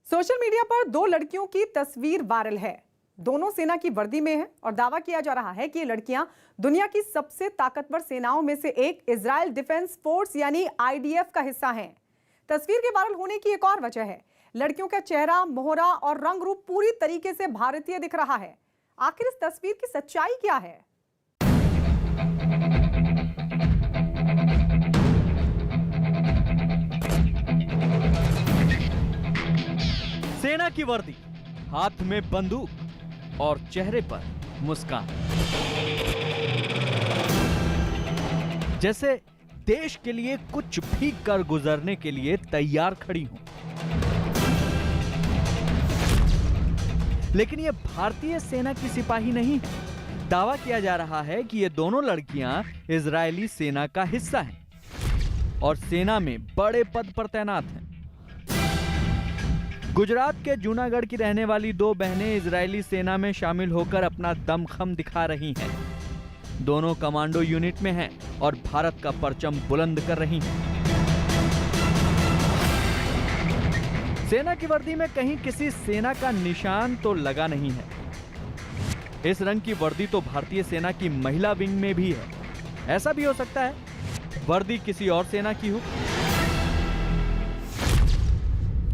Social media पर दो लड़कियों की तस्वीर वायरल है। दोनों सेना की वर्दी में है और दावा किया जा रहा है कि ये लड़कियां दुनिया की सबसे ताकतवर सेनाओं में से एक इजराइल डिफेंस फोर्स यानी आईडीएफ का हिस्सा हैं। तस्वीर के वायरल होने की एक और वजह है, लड़कियों का चेहरा, मोहरा और रंग रूप पूरी तरीके से भारतीय दिख रहा है। आखिर इस तस्वीर की सच्चाई क्या है? सेना की वर्दी, हाथ में बंदूक और चेहरे पर मुस्कान, जैसे देश के लिए कुछ भी कर गुजरने के लिए तैयार खड़ी हूं। लेकिन ये भारतीय सेना की सिपाही नहीं है। दावा किया जा रहा है कि ये दोनों लड़कियां इजरायली सेना का हिस्सा हैं और सेना में बड़े पद पर तैनात हैं। गुजरात के जूनागढ़ की रहने वाली दो बहनें इजरायली सेना में शामिल होकर अपना दमखम दिखा रही हैं। दोनों कमांडो यूनिट में हैं और भारत का परचम बुलंद कर रही हैं। सेना की वर्दी में कहीं किसी सेना का निशान तो लगा नहीं है। इस रंग की वर्दी तो भारतीय सेना की महिला विंग में भी है। ऐसा भी हो सकता है वर्दी किसी और सेना की हो।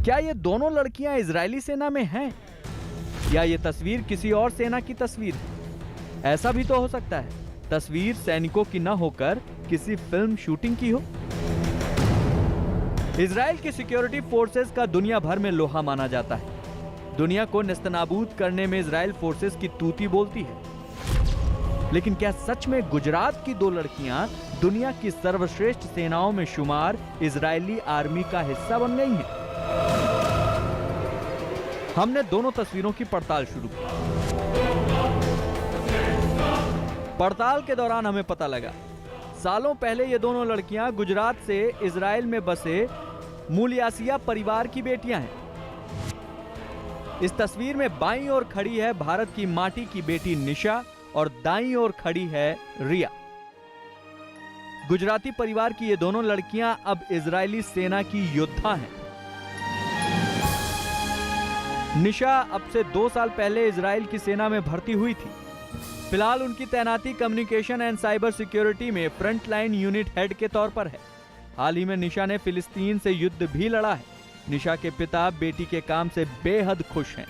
क्या ये दोनों लड़कियां इजरायली सेना में हैं? या ये तस्वीर किसी और सेना की तस्वीर है? ऐसा भी तो हो सकता है तस्वीर सैनिकों की न होकर किसी फिल्म शूटिंग की हो। इजराइल की सिक्योरिटी फोर्सेस का दुनिया भर में लोहा माना जाता है। दुनिया को नेस्तनाबूद करने में इजराइल फोर्सेस की तूती बोलती है। लेकिन क्या सच में गुजरात की दो लड़कियां दुनिया की सर्वश्रेष्ठ सेनाओं में शुमार इजरायली आर्मी का हिस्सा बन गई हैं? हमने दोनों तस्वीरों की पड़ताल शुरू की। पड़ताल के दौरान हमें पता लगा सालों पहले ये दोनों लड़कियां गुजरात से इजराइल में बसे मूलयासिया परिवार की बेटियां हैं। इस तस्वीर में बाईं ओर खड़ी है भारत की माटी की बेटी निशा और दाईं ओर खड़ी है रिया। गुजराती परिवार की ये दोनों लड़कियां अब इजरायली सेना की योद्धा हैं। निशा अब से 2 साल पहले इजराइल की सेना में भर्ती हुई थी। फिलहाल उनकी तैनाती कम्युनिकेशन एंड साइबर सिक्योरिटी में फ्रंट लाइन यूनिट हेड के तौर पर है। हाल ही में निशा ने फिलिस्तीन से युद्ध भी लड़ा है। निशा के पिता बेटी के काम से बेहद खुश हैं।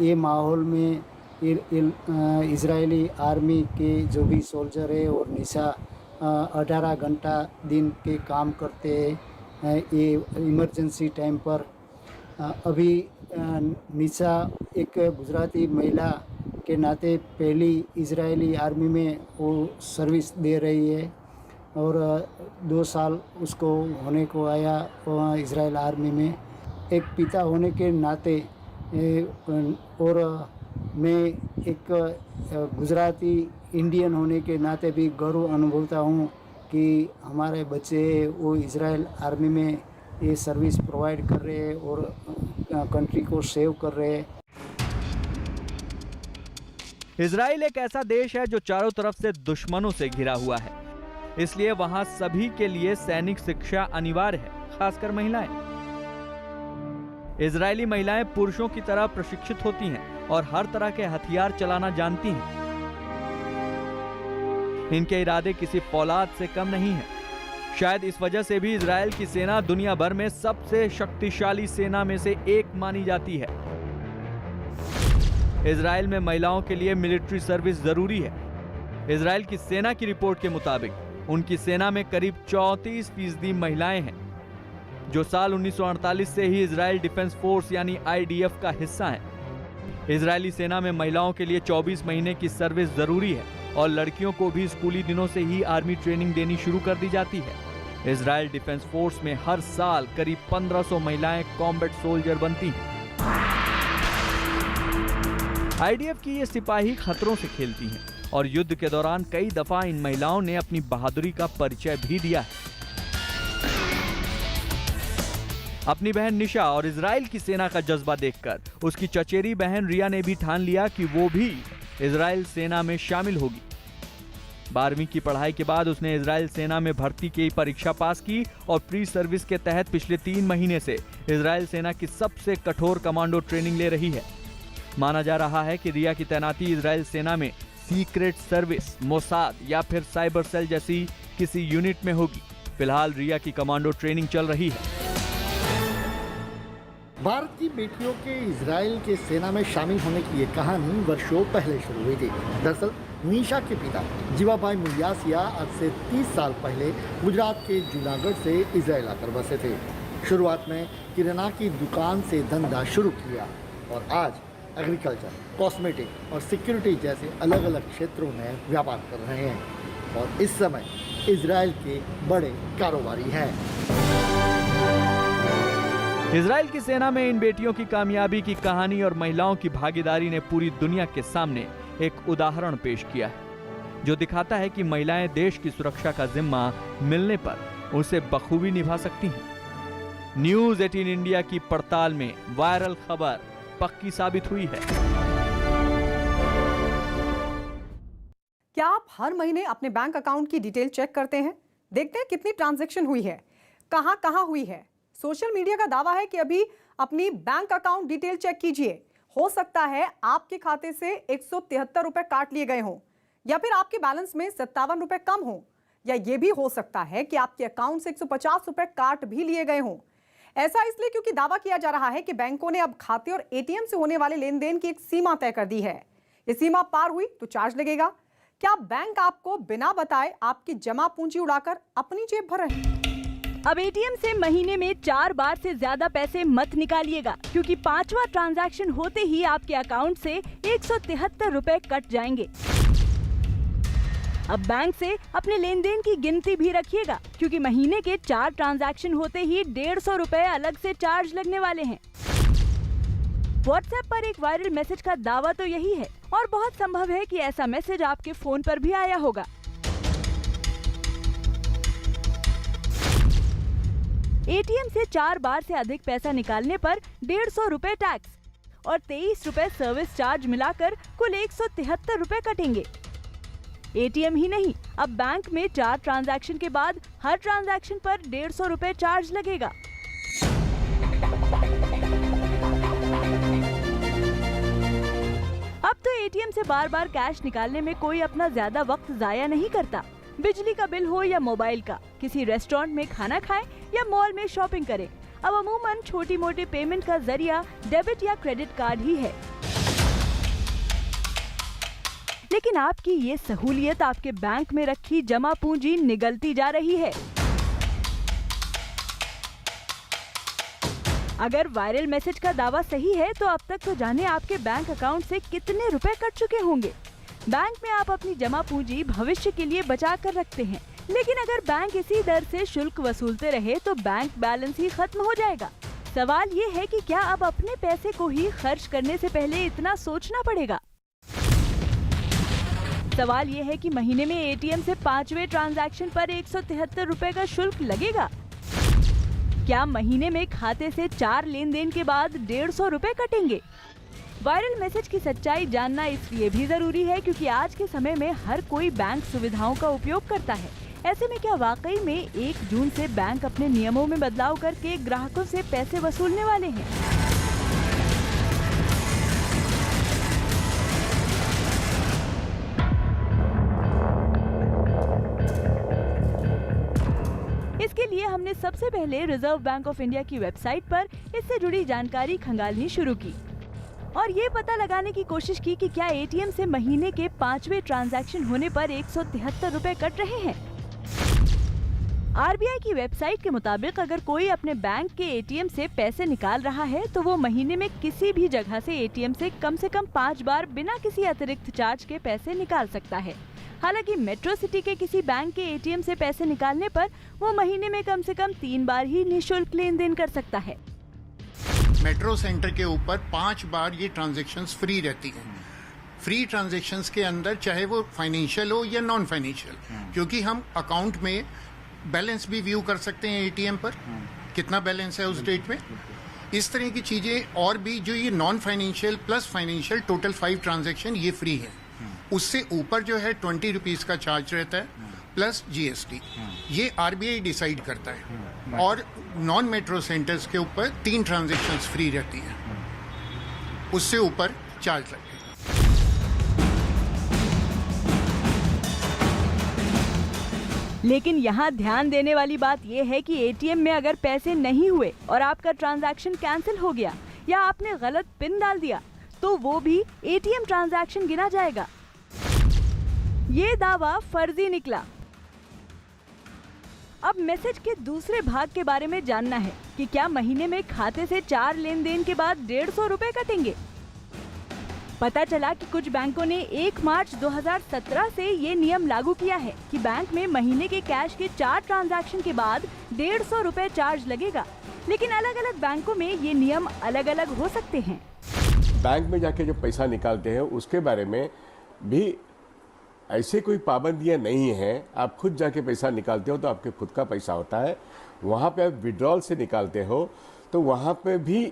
ये माहौल में इजरायली आर्मी के जो भी सोल्जर है और निशा 18 घंटा दिन के काम करते हैं। ये इमरजेंसी टाइम पर अभी निशा एक गुजराती महिला के नाते पहली इजरायली आर्मी में वो सर्विस दे रही है और 2 साल उसको होने को आया इजराइल आर्मी में। एक पिता होने के नाते और मैं एक गुजराती इंडियन होने के नाते भी गर्व अनुभवता हूँ कि हमारे बच्चे वो इजराइल आर्मी में ये सर्विस प्रोवाइड कर रहे हैं और कंट्री को सेव कर रहे हैं। इजराइल एक ऐसा देश है जो चारों तरफ से दुश्मनों से घिरा हुआ है, इसलिए वहां सभी के लिए सैनिक शिक्षा अनिवार्य है, खासकर महिलाएं। इजरायली महिलाएं पुरुषों की तरह प्रशिक्षित होती हैं और हर तरह के हथियार चलाना जानती हैं। इनके इरादे किसी फौलाद से कम नहीं है। शायद इस वजह से भी इजराइल की सेना दुनिया भर में सबसे शक्तिशाली सेना में से एक मानी जाती है। इजराइल में महिलाओं के लिए मिलिट्री सर्विस जरूरी है। इजराइल की सेना की रिपोर्ट के मुताबिक उनकी सेना में करीब 34% महिलाएं हैं, जो साल 1948 से ही इजराइल डिफेंस फोर्स यानी आईडीएफ का हिस्सा हैं। इजरायली सेना में महिलाओं के लिए 24 महीने की सर्विस जरूरी है और लड़कियों को भी स्कूली दिनों से ही आर्मी ट्रेनिंग देनी शुरू कर दी जाती है। इजराइल डिफेंस फोर्स में हर साल करीब 1500 महिलाएं कॉम्बैट सोल्जर बनती हैं। आईडीएफ की ये सिपाही खतरों से खेलती हैं और युद्ध के दौरान कई दफा इन महिलाओं ने अपनी बहादुरी का परिचय भी दिया है। अपनी बहन निशा और इजराइल की सेना का जज्बा देखकर उसकी चचेरी बहन रिया ने भी ठान लिया कि वो भी इजराइल सेना में शामिल होगी। 12वीं की पढ़ाई के बाद उसने इजराइल सेना में भर्ती की परीक्षा पास की और प्री सर्विस के तहत पिछले 3 महीने से इजराइल सेना की सबसे कठोर कमांडो ट्रेनिंग ले रही है। माना जा रहा है कि रिया की तैनाती इजराइल सेना में सीक्रेट सर्विस, मोसाद या फिर साइबर सेल जैसी किसी यूनिट में होगी। फिलहाल रिया की कमांडो ट्रेनिंग चल रही है। भारत की बेटियों के इजराइल के सेना में शामिल होने की ये कहानी वर्षों पहले शुरू हुई थी। दरअसल निशा के पिता जीवाभाई मुयासिया आज से 30 साल पहले गुजरात के जूनागढ़ से इजराइल आकर बसे थे। शुरुआत में किराना की दुकान से धंधा शुरू किया और आज एग्रीकल्चर, कॉस्मेटिक और सिक्योरिटी जैसे अलग अलग क्षेत्रों में व्यापार कर रहे हैं और इस समय इजराइल के बड़े कारोबारी हैं। इजराइल की सेना में इन बेटियों की कामयाबी की कहानी और महिलाओं की भागीदारी ने पूरी दुनिया के सामने एक उदाहरण पेश किया है, जो दिखाता है कि महिलाएं देश की सुरक्षा का जिम्मा मिलने पर उसे बखूबी निभा सकती हैं। न्यूज़ 18 इंडिया की पड़ताल में वायरल खबर पक्की साबित हुई है। क्या आप हर महीने अपने बैंक अकाउंट की डिटेल चेक करते हैं? देखते हैं कितनी ट्रांजैक्शन हुई है, कहां हुई है। सोशल मीडिया का दावा है कि अभी अपनी बैंक अकाउंट डिटेल चेक कीजिए। हो सकता है आपके खाते से 173 रुपए काट लिए गए हों, या फिर आपके बैलेंस में 57 रुपए कम हो, या यह भी हो सकता है कि आपके अकाउंट से 150 रुपए काट भी लिए गए हों। ऐसा इसलिए क्योंकि दावा किया जा रहा है कि बैंकों ने अब खाते और एटीएम से होने वाले लेन देन की एक सीमा तय कर दी है। ये सीमा पार हुई तो चार्ज लगेगा। क्या बैंक आपको बिना बताए आपकी जमा पूंजी उड़ाकर अपनी जेब भर रहे हैं? अब एटीएम से महीने में 4 बार से ज्यादा पैसे मत निकालिएगा, क्योंकि 5वां ट्रांजैक्शन होते ही आपके अकाउंट से 173 रुपए कट जाएंगे। अब बैंक से अपने लेन देन की गिनती भी रखिएगा, क्योंकि महीने के 4 ट्रांजैक्शन होते ही 150 रुपए अलग से चार्ज लगने वाले हैं। व्हाट्सएप पर एक वायरल मैसेज का दावा तो यही है, और बहुत संभव है कि ऐसा मैसेज आपके फोन पर भी आया होगा। एटीएम से 4 बार से अधिक पैसा निकालने पर 150 रुपए टैक्स और 23 रुपए सर्विस चार्ज मिलाकर कुल 173 रुपए कटेंगे। एटीएम ही नहीं, अब बैंक में 4 ट्रांजैक्शन के बाद हर ट्रांजैक्शन पर 150 रुपए चार्ज लगेगा। अब तो एटीएम से बार बार कैश निकालने में कोई अपना ज्यादा वक्त जाया नहीं करता। बिजली का बिल हो या मोबाइल का, किसी रेस्टोरेंट में खाना खाएं या मॉल में शॉपिंग करें, अब अमूमन छोटी मोटी पेमेंट का जरिया डेबिट या क्रेडिट कार्ड ही है। लेकिन आपकी ये सहूलियत आपके बैंक में रखी जमा पूंजी निगलती जा रही है। अगर वायरल मैसेज का दावा सही है तो अब तक तो जाने आपके बैंक अकाउंट से कितने रुपए कट चुके होंगे। बैंक में आप अपनी जमा पूंजी भविष्य के लिए बचा कर रखते हैं, लेकिन अगर बैंक इसी दर से शुल्क वसूलते रहे तो बैंक बैलेंस ही खत्म हो जाएगा। सवाल ये है कि क्या अब अपने पैसे को ही खर्च करने से पहले इतना सोचना पड़ेगा? सवाल ये है कि महीने में एटीएम से 5वें ट्रांजैक्शन पर 173 रुपए का शुल्क लगेगा। क्या महीने में खाते से 4 लेन देन के बाद 150 रुपए कटेंगे? वायरल मैसेज की सच्चाई जानना इसलिए भी जरूरी है क्योंकि आज के समय में हर कोई बैंक सुविधाओं का उपयोग करता है। ऐसे में क्या वाकई में 1 जून से बैंक अपने नियमों में बदलाव करके ग्राहकों से पैसे वसूलने वाले हैं? इसके लिए हमने सबसे पहले रिजर्व बैंक ऑफ इंडिया की वेबसाइट पर इससे जुड़ी जानकारी खंगालनी शुरू की और ये पता लगाने की कोशिश की कि क्या एटीएम से महीने के 5वें ट्रांजैक्शन होने पर 173 रुपए कट रहे हैं। आरबीआई की वेबसाइट के मुताबिक अगर कोई अपने बैंक के एटीएम से पैसे निकाल रहा है तो वो महीने में किसी भी जगह से एटीएम से कम 5 बार बिना किसी अतिरिक्त चार्ज के पैसे निकाल सकता है। हालांकि मेट्रो सिटी के किसी बैंक के एटीएम से पैसे निकालने पर वो महीने में कम से कम 3 बार ही निःशुल्क लेन देन कर सकता है। मेट्रो सेंटर के ऊपर 5 बार ये ट्रांजैक्शंस फ्री रहती हैं। फ्री ट्रांजैक्शंस के अंदर चाहे वो फाइनेंशियल हो या नॉन फाइनेंशियल, क्योंकि हम अकाउंट में बैलेंस भी व्यू कर सकते हैं एटीएम पर, कितना बैलेंस है उस डेट में, इस तरह की चीजें। और भी जो ये non financial plus financial total 5 transaction ये फ्री है। उससे ऊपर जो है 20 रुपीज का चार्ज रहता है प्लस GST। ये RBI डिसाइड करता है। और नॉन मेट्रो सेंटर्स के ऊपर 3 ट्रांजेक्शन्स फ्री रहती है, उससे ऊपर चार्ज लगेगा। लेकिन यहाँ ध्यान देने वाली बात यह है कि एटीएम में अगर पैसे नहीं हुए और आपका ट्रांजैक्शन कैंसिल हो गया या आपने गलत पिन डाल दिया तो वो भी एटीएम ट्रांजैक्शन गिना जाएगा। ये दावा फर्जी निकला। अब मैसेज के दूसरे भाग के बारे में जानना है कि क्या महीने में खाते से 4 लेन देन के बाद 150 रुपए कटेंगे। पता चला कि कुछ बैंकों ने 1 मार्च 2017 से ये नियम लागू किया है कि बैंक में महीने के कैश के 4 ट्रांजैक्शन के बाद 150 रुपए चार्ज लगेगा। लेकिन अलग अलग बैंकों में ये नियम अलग अलग हो सकते हैं। बैंक में जाके जो पैसा निकालते हैं उसके बारे में भी ऐसे कोई पाबंदियां नहीं हैं। आप खुद जाके पैसा निकालते हो तो आपके खुद का पैसा होता है। वहाँ पे आप विड्रॉल से निकालते हो तो वहाँ पे भी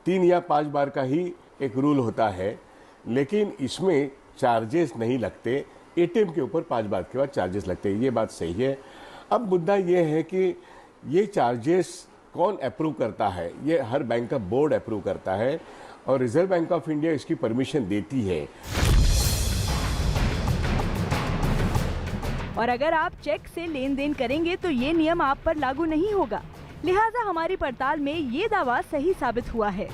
3 या 5 बार का ही एक रूल होता है, लेकिन इसमें चार्जेस नहीं लगते। एटीएम के ऊपर 5 बार के बाद चार्जेस लगते हैं, ये बात सही है। अब मुद्दा ये है कि ये चार्जेस कौन अप्रूव करता है। ये हर बैंक का बोर्ड अप्रूव करता है और रिजर्व बैंक ऑफ इंडिया इसकी परमिशन देती है। और अगर आप चेक से लेन देन करेंगे तो ये नियम आप पर लागू नहीं होगा। लिहाजा हमारी पड़ताल में ये दावा सही साबित हुआ है।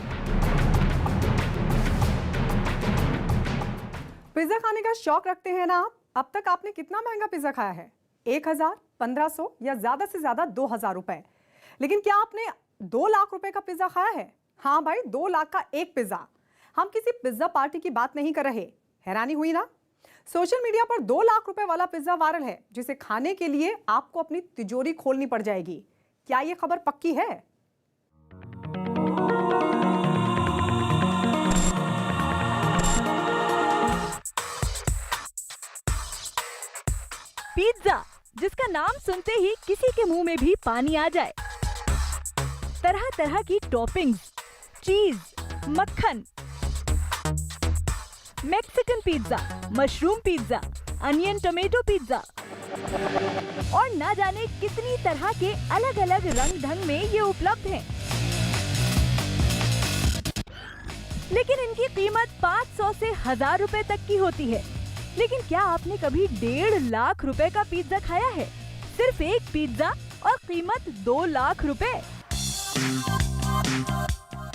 पिज्जा खाने का शौक रखते हैं ना आप? अब तक आपने कितना महंगा पिज्जा खाया है? 1000, 1500 या ज्यादा से ज्यादा 2000 रुपए। लेकिन क्या आपने 2 लाख रुपए का पिज्जा खाया है? हाँ भाई, 2 लाख का एक पिज्जा। हम किसी पिज्जा पार्टी की बात नहीं कर रहे। हैरानी हुई ना? सोशल मीडिया पर 2 लाख रुपए वाला पिज्जा वायरल है, जिसे खाने के लिए आपको अपनी तिजोरी खोलनी पड़ जाएगी। क्या ये खबर पक्की है? पिज्जा, जिसका नाम सुनते ही किसी के मुंह में भी पानी आ जाए। तरह तरह की टॉपिंग्स, चीज, मक्खन, Mexican pizza, mushroom pizza, onion tomato pizza और ना जाने कितनी तरह के अलग अलग रंग ढंग में ये उपलब्ध हैं। लेकिन इनकी कीमत 500 से 1000 रुपए तक की होती है। लेकिन क्या आपने कभी 1.5 लाख रुपए का पिज्जा खाया है? सिर्फ एक पिज्जा और कीमत 2 लाख रुपए।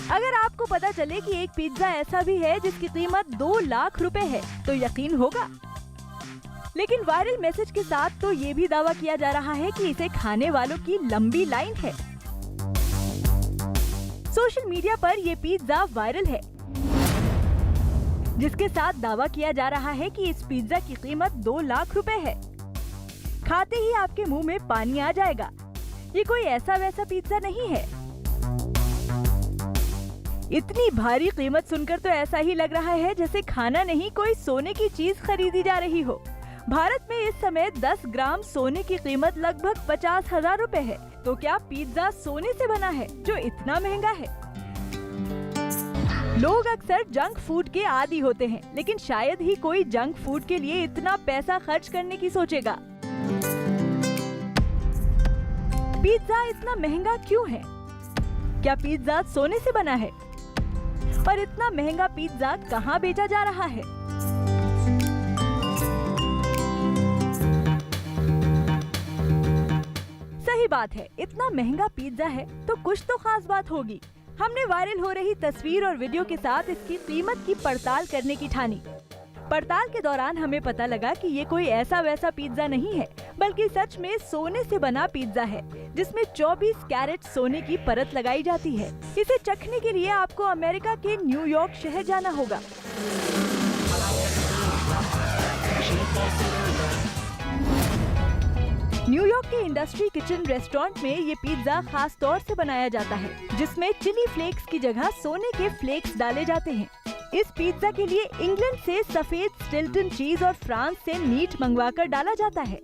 अगर आपको पता चले कि एक पिज्जा ऐसा भी है जिसकी कीमत 2 लाख रुपए है तो यकीन होगा। लेकिन वायरल मैसेज के साथ तो ये भी दावा किया जा रहा है कि इसे खाने वालों की लंबी लाइन है। सोशल मीडिया पर ये पिज्जा वायरल है, जिसके साथ दावा किया जा रहा है कि इस पिज्जा की कीमत 2 लाख रुपए है। खाते ही आपके मुंह में पानी आ जाएगा। ये कोई ऐसा वैसा पिज्जा नहीं है। इतनी भारी कीमत सुनकर तो ऐसा ही लग रहा है जैसे खाना नहीं कोई सोने की चीज खरीदी जा रही हो। भारत में इस समय 10 ग्राम सोने की कीमत लगभग 50,000 रुपए है। तो क्या पिज्जा सोने से बना है जो इतना महंगा है? लोग अक्सर जंक फूड के आदी होते हैं, लेकिन शायद ही कोई जंक फूड के लिए इतना पैसा खर्च करने की सोचेगा। पिज्जा इतना महंगा क्यों है? क्या पिज्जा सोने से बना है? और इतना महंगा पिज्जा कहाँ बेचा जा रहा है? सही बात है, इतना महंगा पिज्जा है तो कुछ तो खास बात होगी। हमने वायरल हो रही तस्वीर और वीडियो के साथ इसकी कीमत की पड़ताल करने की ठानी। पड़ताल के दौरान हमें पता लगा कि ये कोई ऐसा वैसा पिज्जा नहीं है, बल्कि सच में सोने से बना पिज्जा है, जिसमें 24 कैरेट सोने की परत लगाई जाती है। इसे चखने के लिए आपको अमेरिका के न्यूयॉर्क शहर जाना होगा। न्यूयॉर्क के इंडस्ट्री किचन रेस्टोरेंट में ये पिज्जा खास तौर से बनाया जाता है, जिसमें चिली फ्लेक्स की जगह सोने के फ्लेक्स डाले जाते हैं। इस पिज्जा के लिए इंग्लैंड से सफेद स्टिल्टन चीज और फ्रांस से मीट मंगवाकर डाला जाता है।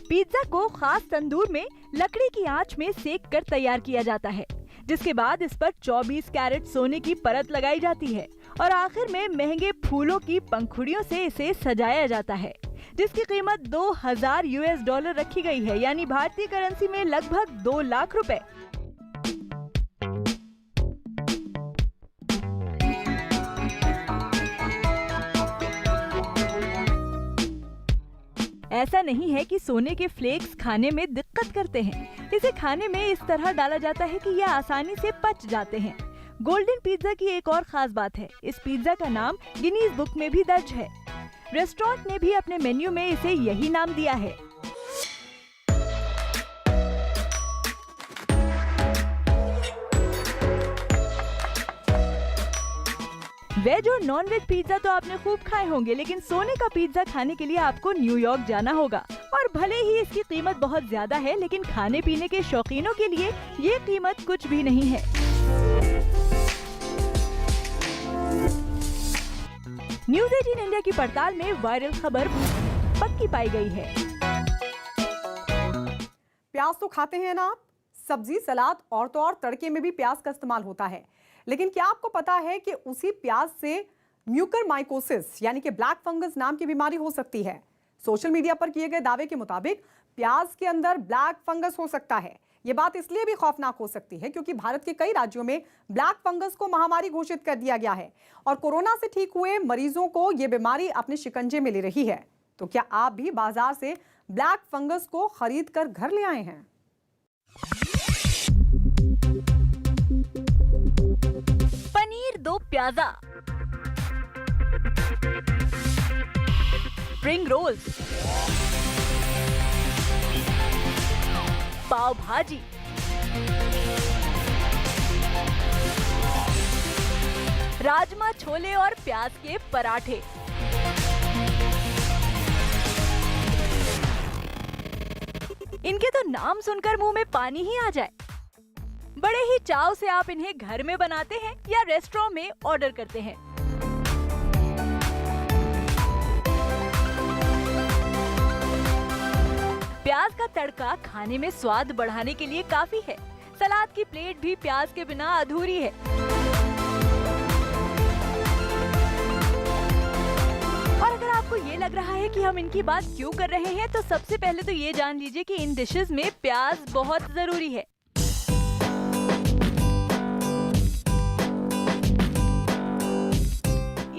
पिज्जा को खास तंदूर में लकड़ी की आंच में सेक कर तैयार किया जाता है, जिसके बाद इस पर 24 कैरेट सोने की परत लगाई जाती है और आखिर में महंगे फूलों की पंखुड़ियों से इसे सजाया जाता है, जिसकी कीमत $2000 रखी गई है, यानी भारतीय करेंसी में लगभग 2 लाख रुपए। ऐसा नहीं है कि सोने के फ्लेक्स खाने में दिक्कत करते हैं। इसे खाने में इस तरह डाला जाता है कि यह आसानी से पच जाते हैं। गोल्डन पिज्जा की एक और खास बात है, इस पिज्जा का नाम गिनीज बुक में भी दर्ज है। रेस्टोरेंट ने भी अपने मेन्यू में इसे यही नाम दिया है। वेज और नॉन वेज पिज्जा तो आपने खूब खाए होंगे, लेकिन सोने का पिज्जा खाने के लिए आपको न्यूयॉर्क जाना होगा। और भले ही इसकी कीमत बहुत ज्यादा है, लेकिन खाने पीने के शौकीनों के लिए ये कीमत कुछ भी नहीं है। न्यूज़ 18 इंडिया की पड़ताल में वायरल खबर पक्की पाई गई है। प्याज तो खाते हैं ना आप? सब्जी, सलाद और तो और तड़के में भी प्याज का इस्तेमाल होता है, लेकिन क्या आपको पता है कि उसी प्याज से म्यूकरमाइकोसिस यानी कि ब्लैक फंगस नाम की बीमारी हो सकती है। सोशल मीडिया पर किए गए दावे के मुताबिक प्याज के अंदर ब्लैक फंगस हो सकता है। ये बात इसलिए भी खौफनाक हो सकती है क्योंकि भारत के कई राज्यों में ब्लैक फंगस को महामारी घोषित कर दिया गया है और कोरोना से ठीक हुए मरीजों को ये बीमारी अपने शिकंजे में ले रही है। तो क्या आप भी बाजार से ब्लैक फंगस को खरीद कर घर ले आए हैं? पनीर दो प्याजा, स्प्रिंग रोल्स, पाव भाजी, राजमा, छोले और प्याज के पराठे। इनके तो नाम सुनकर मुंह में पानी ही आ जाए। बड़े ही चाव से आप इन्हें घर में बनाते हैं या रेस्टोरेंट में ऑर्डर करते हैं। प्याज का तड़का खाने में स्वाद बढ़ाने के लिए काफी है। सलाद की प्लेट भी प्याज के बिना अधूरी है। और अगर आपको ये लग रहा है कि हम इनकी बात क्यों कर रहे हैं, तो सबसे पहले तो ये जान लीजिए कि इन डिशेस में प्याज बहुत जरूरी है।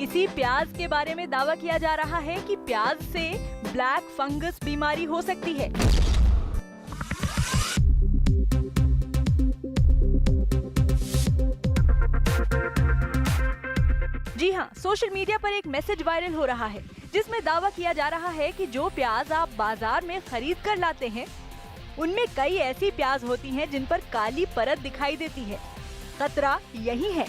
इसी प्याज के बारे में दावा किया जा रहा है कि प्याज से ब्लैक फंगस बीमारी हो सकती है। जी हाँ, सोशल मीडिया पर एक मैसेज वायरल हो रहा है जिसमें दावा किया जा रहा है कि जो प्याज आप बाजार में खरीद कर लाते हैं उनमें कई ऐसी प्याज होती हैं जिन पर काली परत दिखाई देती है। खतरा यही है।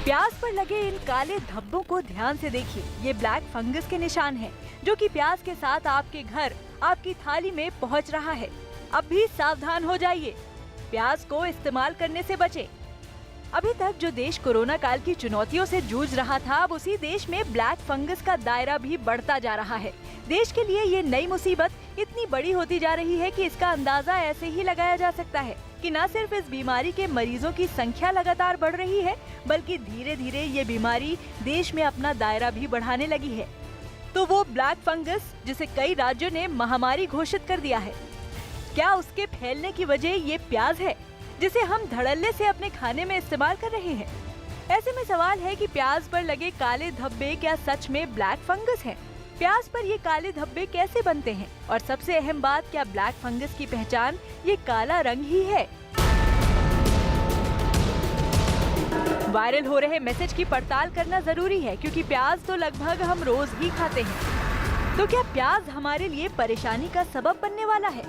प्याज पर लगे इन काले धब्बों को ध्यान से देखिए। ये ब्लैक फंगस के निशान हैं, जो कि प्याज के साथ आपके घर, आपकी थाली में पहुंच रहा है। अब भी सावधान हो जाइए, प्याज को इस्तेमाल करने से बचें। अभी तक जो देश कोरोना काल की चुनौतियों से जूझ रहा था, अब उसी देश में ब्लैक फंगस का दायरा भी बढ़ता जा रहा है। देश के लिए ये नई मुसीबत इतनी बड़ी होती जा रही है कि इसका अंदाजा ऐसे ही लगाया जा सकता है कि न सिर्फ इस बीमारी के मरीजों की संख्या लगातार बढ़ रही है, बल्कि धीरे धीरे ये बीमारी देश में अपना दायरा भी बढ़ाने लगी है। तो वो ब्लैक फंगस जिसे कई राज्यों ने महामारी घोषित कर दिया है, क्या उसके फैलने की वजह ये प्याज है जिसे हम धड़ल्ले से अपने खाने में इस्तेमाल कर रहे हैं? ऐसे में सवाल है कि प्याज पर लगे काले धब्बे क्या सच में ब्लैक फंगस हैं? प्याज पर ये काले धब्बे कैसे बनते हैं? और सबसे अहम बात, क्या ब्लैक फंगस की पहचान ये काला रंग ही है? वायरल हो रहे मैसेज की पड़ताल करना जरूरी है, क्योंकि प्याज तो लगभग हम रोज ही खाते हैं। तो क्या प्याज हमारे लिए परेशानी का सबब बनने वाला है?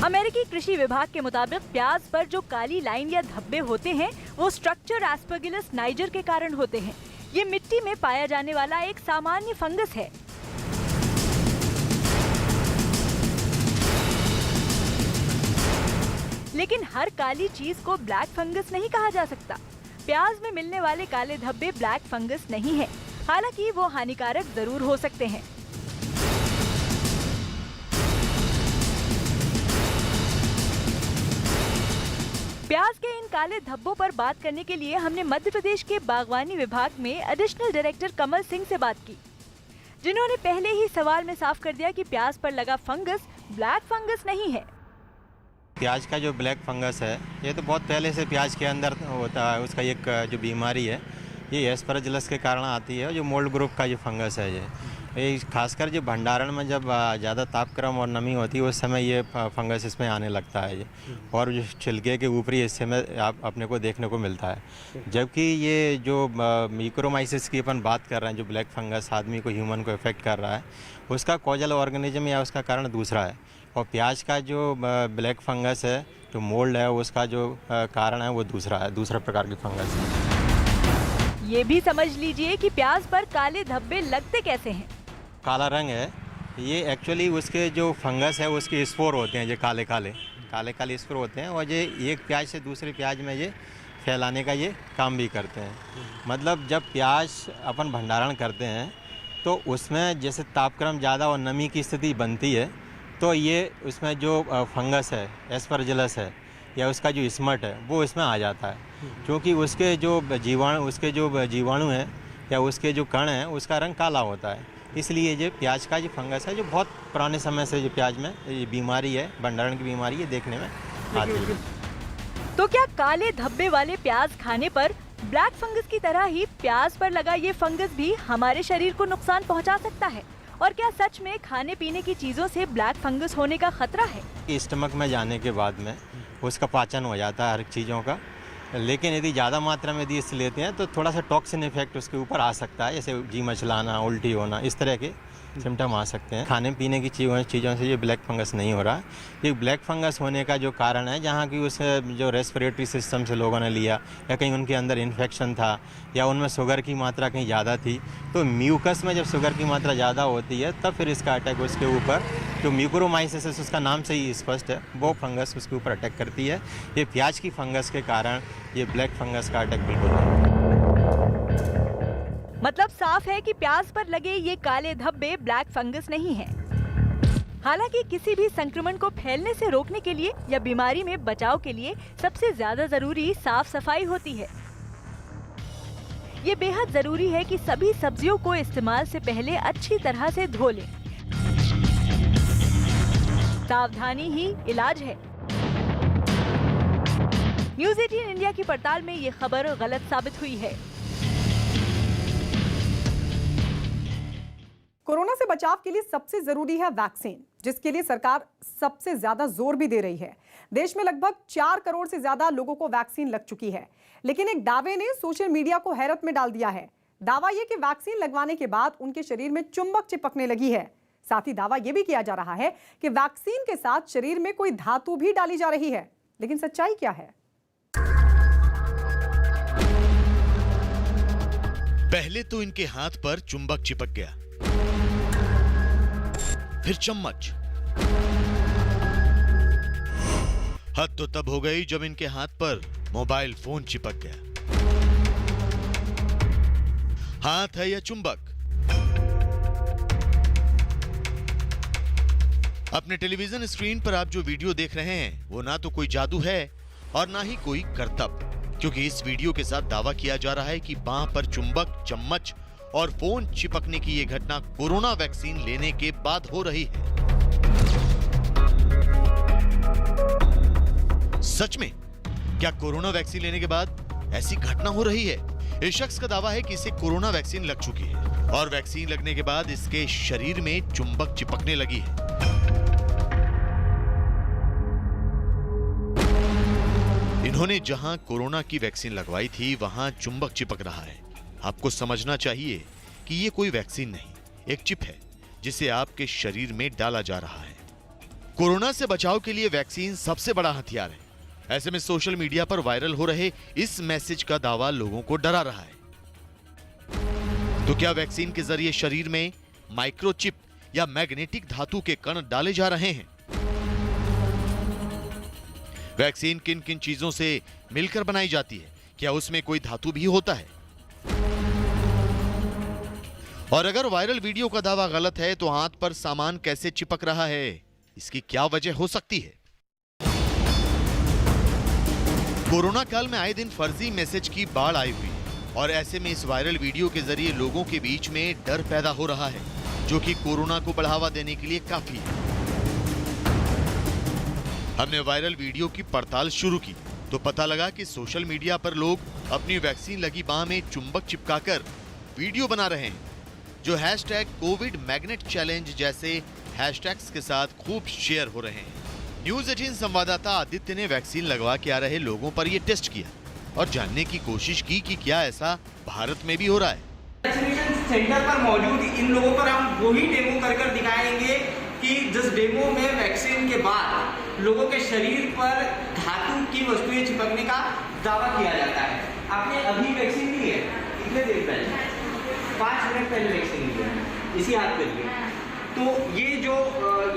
अमेरिकी कृषि विभाग के मुताबिक प्याज पर जो काली लाइन या धब्बे होते हैं वो स्ट्रक्चर एस्परगिलस नाइजर के कारण होते हैं। ये मिट्टी में पाया जाने वाला एक सामान्य फंगस है। लेकिन हर काली चीज को ब्लैक फंगस नहीं कहा जा सकता। प्याज में मिलने वाले काले धब्बे ब्लैक फंगस नहीं है। हालांकि वो हानिकारक जरूर हो सकते हैं। प्याज के इन काले धब्बों पर बात करने के लिए हमने मध्य प्रदेश के बागवानी विभाग में एडिशनल डायरेक्टर कमल सिंह से बात की, जिन्होंने पहले ही सवाल में साफ कर दिया कि प्याज पर लगा फंगस ब्लैक फंगस नहीं है। प्याज का जो ब्लैक फंगस है ये तो बहुत पहले से प्याज के अंदर होता है। उसका एक जो बीमारी है ये एस्परजिलस के कारण आती है। जो मोल्ड ग्रुप का जो फंगस है ये खासकर जो भंडारण में जब ज़्यादा तापक्रम और नमी होती है उस समय ये फंगस इसमें आने लगता है ये, और जो छिलके के ऊपरी हिस्से में आप अपने को देखने को मिलता है। जबकि ये जो म्यूकोरमाइसिस की अपन बात कर रहे हैं, जो ब्लैक फंगस आदमी को ह्यूमन को इफेक्ट कर रहा है, उसका कॉजल ऑर्गेनिज्म या उसका कारण दूसरा है। और प्याज का जो ब्लैक फंगस है, जो मोल्ड है, उसका जो कारण है वो दूसरा है, दूसरा प्रकार की फंगस है। ये भी समझ लीजिए कि प्याज पर काले धब्बे लगते कैसे हैं। काला रंग है ये एक्चुअली उसके जो फंगस है उसके स्पोर होते हैं, जो काले काले स्पोर होते हैं, और ये एक प्याज से दूसरे प्याज में ये फैलाने का ये काम भी करते हैं। मतलब जब प्याज अपन भंडारण करते हैं तो उसमें जैसे तापक्रम ज़्यादा और नमी की स्थिति बनती है तो ये उसमें जो फंगस है, एस्परजिलस है या उसका जो स्मट है वो इसमें आ जाता है, क्योंकि उसके जो जीवाणु हैं या उसके जो कण हैं उसका रंग काला होता है। इसलिए जो प्याज का जो फंगस है जो बहुत पुराने समय से जो प्याज में ये बीमारी है, भंडारण की बीमारी है, देखने में आती है। तो क्या काले धब्बे वाले प्याज खाने पर ब्लैक फंगस की तरह ही प्याज पर लगा ये फंगस भी हमारे शरीर को नुकसान पहुंचा सकता है? और क्या सच में खाने पीने की चीजों से ब्लैक फंगस होने का खतरा है? स्टमक में जाने के बाद में उसका पाचन हो जाता है हर चीज़ों का, लेकिन यदि ज़्यादा मात्रा में यदि इसे लेते हैं तो थोड़ा सा टॉक्सिन इफेक्ट उसके ऊपर आ सकता है, जैसे जी मचलाना, उल्टी होना, इस तरह के सिम्टम आ सकते हैं। खाने पीने की चीज़ों से ये ब्लैक फंगस नहीं हो रहा। ये ब्लैक फंगस होने का जो कारण है, जहाँ की उस जो रेस्पिरेटरी सिस्टम से लोगों ने लिया या कहीं उनके अंदर इन्फेक्शन था या उनमें शुगर की मात्रा कहीं ज़्यादा थी, तो म्यूकस में जब शुगर की मात्रा ज़्यादा होती है तब फिर इसका अटैक उसके ऊपर, जो म्यूकोरमाइसिस उसका नाम से ही स्पष्ट है, वो फंगस उसके ऊपर अटैक करती है। ये प्याज की फंगस के कारण ये ब्लैक फंगस का अटैक बिल्कुल नहीं। मतलब साफ है कि प्याज पर लगे ये काले धब्बे ब्लैक फंगस नहीं हैं। हालांकि किसी भी संक्रमण को फैलने से रोकने के लिए या बीमारी में बचाव के लिए सबसे ज्यादा जरूरी साफ सफाई होती है। ये बेहद जरूरी है कि सभी सब्जियों को इस्तेमाल से पहले अच्छी तरह से धो लें। सावधानी ही इलाज है। न्यूज़ 18 इंडिया की पड़ताल में ये खबर गलत साबित हुई है। कोरोना से बचाव के लिए सबसे जरूरी है वैक्सीन, जिसके लिए सरकार सबसे ज्यादा जोर भी दे रही है। देश में लगभग 4 करोड़ से ज्यादा लोगों को वैक्सीन लग चुकी है, लेकिन एक दावे ने सोशल मीडिया को हैरत में डाल दिया है। दावा यह कि वैक्सीन लगवाने के बाद उनके शरीर में चुंबक चिपकने लगी है। साथ ही दावा यह भी किया जा रहा है कि वैक्सीन के साथ शरीर में कोई धातु भी डाली जा रही है। लेकिन सच्चाई क्या है? पहले तो इनके हाथ पर चुंबक चिपक गया, फिर चम्मच। हद तो तब हो गई जब इनके हाथ पर मोबाइल फोन चिपक गया। हाथ है या चुंबक? अपने टेलीविजन स्क्रीन पर आप जो वीडियो देख रहे हैं वो ना तो कोई जादू है और ना ही कोई करतब, क्योंकि इस वीडियो के साथ दावा किया जा रहा है कि बांह पर चुंबक, चम्मच और फोन चिपकने की यह घटना कोरोना वैक्सीन लेने के बाद हो रही है। सच में क्या कोरोना वैक्सीन लेने के बाद ऐसी घटना हो रही है? इस शख्स का दावा है कि इसे कोरोना वैक्सीन लग चुकी है और वैक्सीन लगने के बाद इसके शरीर में चुंबक चिपकने लगी है। इन्होंने जहां कोरोना की वैक्सीन लगवाई थी वहां चुंबक चिपक रहा है। आपको समझना चाहिए कि ये कोई वैक्सीन नहीं, एक चिप है जिसे आपके शरीर में डाला जा रहा है। कोरोना से बचाव के लिए वैक्सीन सबसे बड़ा हथियार है। ऐसे में सोशल मीडिया पर वायरल हो रहे इस मैसेज का दावा लोगों को डरा रहा है। तो क्या वैक्सीन के जरिए शरीर में माइक्रोचिप या मैग्नेटिक धातु के कण डाले जा रहे हैं? वैक्सीन किन किन चीजों से मिलकर बनाई जाती है? क्या उसमें कोई धातु भी होता है? और अगर वायरल वीडियो का दावा गलत है तो हाथ पर सामान कैसे चिपक रहा है, इसकी क्या वजह हो सकती है? कोरोना काल में आए दिन फर्जी मैसेज की बाढ़ आई हुई और ऐसे में इस वायरल वीडियो के जरिए लोगों के बीच में डर पैदा हो रहा है, जो कि कोरोना को बढ़ावा देने के लिए काफी है। हमने वायरल वीडियो की पड़ताल शुरू की तो पता लगा कि सोशल मीडिया पर लोग अपनी वैक्सीन लगी बाह में चुंबक चिपकाकर वीडियो बना रहे हैं, जो #कोविड मैग्नेट चैलेंज जैसे हैशटैग्स के साथ खूब शेयर हो रहे हैं। न्यूज 18 संवाददाता आदित्य ने वैक्सीन लगवा के आ रहे लोगों पर यह टेस्ट किया और जानने की कोशिश की कि क्या ऐसा भारत में भी हो रहा है। वैक्सीनेशन सेंटर पर मौजूद इन लोगों पर हम वही डेमो कर दिखाएंगे कि जिस डेमो में वैक्सीन के बाद लोगों के शरीर पर धातु की वस्तुएं चिपकने का दावा किया जाता है। आपने अभी वैक्सीन ली है, कितने देर पहले? 5 मिनट पहले वैक्सीन ली है, इसी हाथ पे ली है। तो ये जो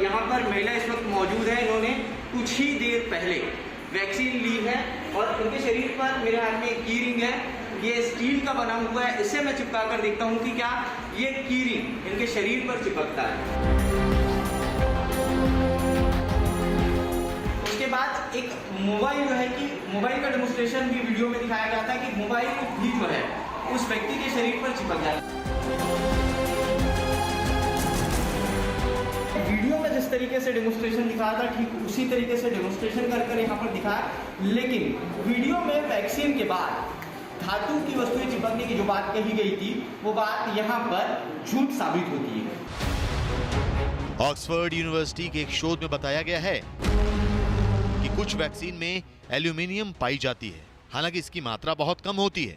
यहाँ पर महिला इस वक्त मौजूद है, इन्होंने कुछ ही देर पहले वैक्सीन ली है और उनके शरीर पर मेरे हाथ में एक की रिंग है, ये स्टील का बना हुआ है। इससे मैं चिपका कर देखता हूँ कि क्या ये की रिंग इनके शरीर पर चिपकता है। उसके बाद एक मोबाइल जो है कि मोबाइल का डेमोन्स्ट्रेशन भी वीडियो में दिखाया जाता है कि मोबाइल भी जो है उस व्यक्ति के शरीर पर चिपक जाता है। वीडियो में जिस तरीके से डेमोन्स्ट्रेशन दिखाया था ठीक उसी तरीके से डेमोन्स्ट्रेशन कर यहाँ पर दिखाया, लेकिन वीडियो में वैक्सीन के बाद धातु की वस्तुएं चिपकने की जो बात कही गई थी वो बात यहाँ पर झूठ साबित होती है। ऑक्सफोर्ड यूनिवर्सिटी के एक शोध में बताया गया है कि कुछ वैक्सीन में एल्यूमिनियम पाई जाती है, हालांकि इसकी मात्रा बहुत कम होती है,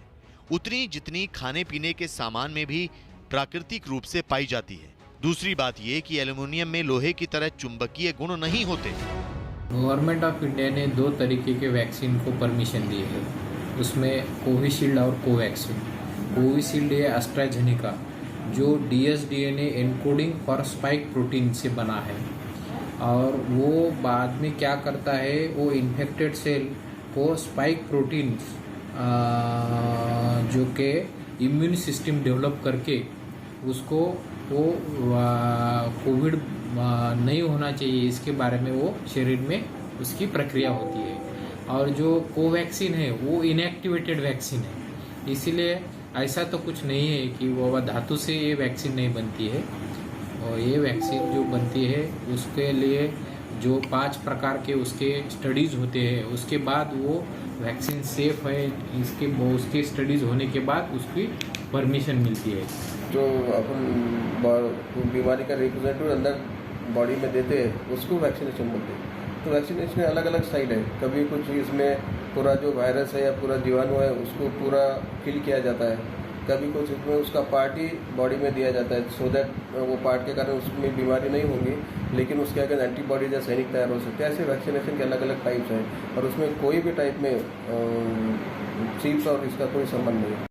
उतनी जितनी खाने पीने के सामान में भी प्राकृतिक रूप से पाई जाती है। दूसरी बात यह कि एल्युमिनियम में लोहे की तरह चुंबकीय गुण नहीं होते। गवर्नमेंट ऑफ इंडिया ने 2 तरीके के वैक्सीन को परमिशन दी है, उसमें कोविशील्ड और कोवैक्सीन। कोविशील्ड है एस्ट्राजेनेका, जो dsDNA encoding for spike protein से बना है और वो बाद में क्या करता है, वो इन्फेक्टेड सेल को स्पाइक प्रोटीन्स जो के इम्यून सिस्टम डेवलप करके उसको वो कोविड नहीं होना चाहिए इसके बारे में वो शरीर में उसकी प्रक्रिया होती है। और जो कोवैक्सीन है वो इनएक्टिवेटेड वैक्सीन है, इसीलिए ऐसा तो कुछ नहीं है कि वो धातु से ये वैक्सीन नहीं बनती है। और ये वैक्सीन जो बनती है उसके लिए जो 5 प्रकार के उसके स्टडीज़ होते हैं, उसके बाद वो वैक्सीन सेफ है, उसके स्टडीज़ होने के बाद उसकी परमिशन मिलती है। जो अपन बीमारी का रिप्रेजेंटेटिव अंदर बॉडी में देते हैं उसको वैक्सीनेशन बोलते हैं। तो वैक्सीनेशन में अलग अलग साइड है, कभी कुछ इसमें पूरा जो वायरस है या पूरा जीवाणु है उसको पूरा किल किया जाता है, कभी कुछ इसमें उसका पार्ट ही बॉडी में दिया जाता है सो दैट वो पार्ट के कारण उसमें बीमारी नहीं होगी, लेकिन उसके अगर एंटीबॉडीज या सैनिक तैयार हो सकते हैं। ऐसे वैक्सीनेशन के अलग अलग टाइप्स हैं और उसमें कोई भी टाइप में चिप्स और इसका कोई संबंध नहीं है।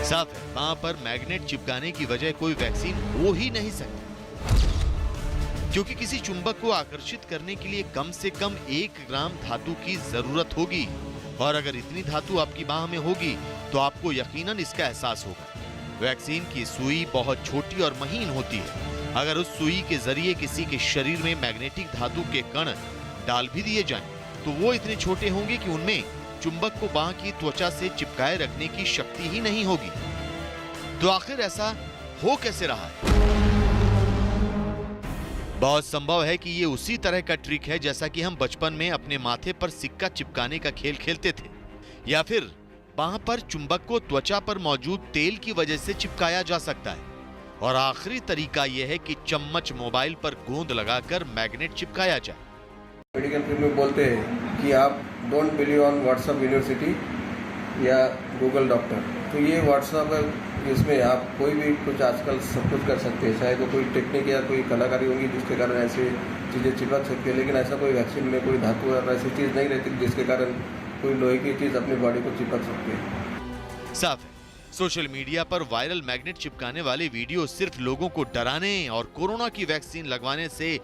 साफ है, वहां पर मैग्नेट चिपकाने की वजह कोई वैक्सीन हो ही नहीं सकती, क्योंकि किसी चुंबक को आकर्षित करने के लिए कम से कम 1 ग्राम धातु की जरूरत होगी और अगर इतनी धातु आपकी बाह में होगी तो आपको यकीनन इसका एहसास होगा। वैक्सीन की सुई बहुत छोटी और महीन होती है, अगर उस सुई के जरिए किसी के शरीर में मैग्नेटिक धातु के कण डाल भी दिए जाएं, तो वो इतने छोटे होंगे कि उनमें चुंबक को बाह की त्वचा से चिपकाए रखने की शक्ति ही नहीं होगी। तो आखिर ऐसा हो कैसे रहा है? बहुत संभव है कि ये उसी तरह का ट्रिक है जैसा कि हम बचपन में अपने माथे पर सिक्का चिपकाने का खेल खेलते थे, या फिर बाह पर चुंबक को त्वचा पर मौजूद तेल की वजह से चिपकाया जा सकता है। और आखिरी तरीका यह है कि चम्मच मोबाइल पर गोंद लगाकर मैग्नेट चिपकाया जाए। मेडिकल फील्ड में बोलते हैं कि आप don't believe on WhatsApp university या गूगल डॉक्टर। तो ये व्हाट्सएप है, इसमें आप कोई भी कुछ आजकल सब कुछ कर सकते हैं, चाहे तो कोई टेक्निक या कोई कलाकारी होगी जिसके कारण ऐसे चीज़ें चिपक सकती है, लेकिन ऐसा कोई वैक्सीन में कोई धातु और ऐसी चीज़ नहीं रहती जिसके कारण कोई लोहे की चीज़ अपनी बॉडी को चिपक सकती है। साफ है, सोशल मीडिया पर वायरल मैग्नेट चिपकाने वाले वीडियो सिर्फ लोगों को डराने और कोरोना की वैक्सीन लगवाने से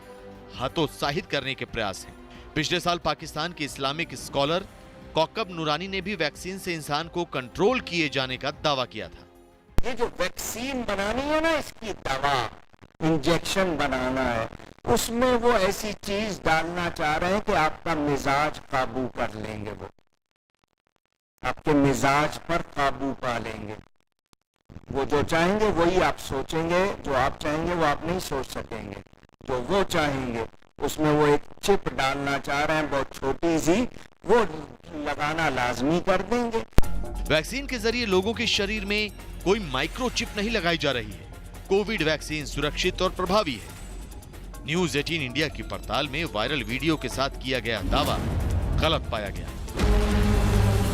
हतोत्साहित करने के प्रयास हैं। पिछले साल पाकिस्तान के इस्लामिक स्कॉलर कौकब नूरानी ने भी वैक्सीन से इंसान को कंट्रोल किए जाने का दावा किया था। ये जो वैक्सीन बनानी है ना, इसकी दवा इंजेक्शन बनाना है, उसमें वो ऐसी चीज डालना चाह रहे हैं कि आपका मिजाज काबू कर लेंगे, वो आपके मिजाज पर काबू पा लेंगे। वो जो चाहेंगे वही आप सोचेंगे, जो आप चाहेंगे वो आप नहीं सोच सकेंगे। जो वो चाहेंगे उसमें वो एक चिप डालना चाह रहे हैं, बहुत छोटी सी, वो लगाना लाजमी कर देंगे। वैक्सीन के जरिए लोगों के शरीर में कोई माइक्रोचिप नहीं लगाई जा रही है। कोविड वैक्सीन सुरक्षित और प्रभावी है। न्यूज़ 18 इंडिया की पड़ताल में वायरल वीडियो के साथ किया गया दावा गलत पाया गया।